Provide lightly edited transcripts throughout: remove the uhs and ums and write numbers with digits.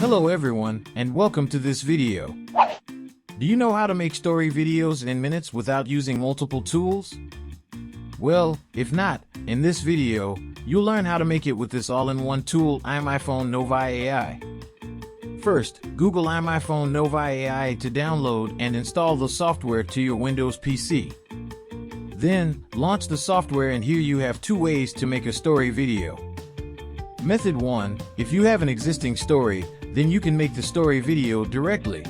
Hello everyone, and welcome to this video. Do you know how to make story videos in minutes without using multiple tools? Well, if not, in this video, you'll learn how to make it with this all-in-one tool, iMyFone Novi AI. First, Google iMyFone Novi AI to download and install the software to your Windows PC. Then, launch the software, and here you have two ways to make a story video. Method 1, if you have an existing story, then you can make the story video directly.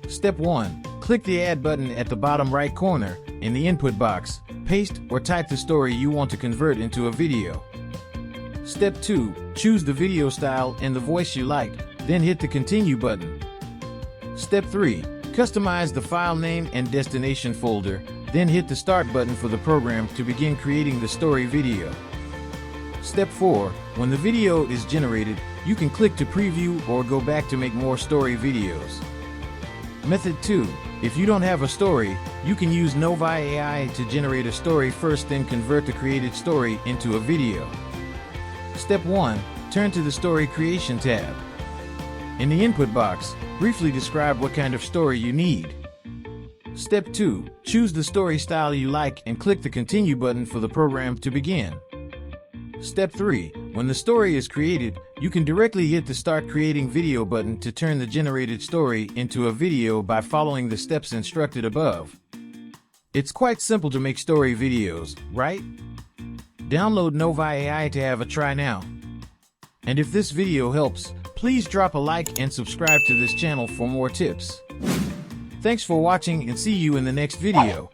Step 1, click the Add button at the bottom right corner in the input box, paste or type the story you want to convert into a video. Step 2, choose the video style and the voice you like, then hit the Continue button. Step 3, customize the file name and destination folder, then hit the Start button for the program to begin creating the story video. Step 4, when the video is generated, you can click to preview or go back to make more story videos. Method 2, if you don't have a story, you can use Novi AI to generate a story first, then convert the created story into a video. Step 1, turn to the Story Creation tab. In the input box, briefly describe what kind of story you need. Step 2, choose the story style you like and click the Continue button for the program to begin. Step 3, when the story is created, you can directly hit the Start Creating Video button to turn the generated story into a video by following the steps instructed above. It's quite simple to make story videos, right? Download Novi AI to have a try now. And if this video helps, please drop a like and subscribe to this channel for more tips. Thanks for watching, and see you in the next video.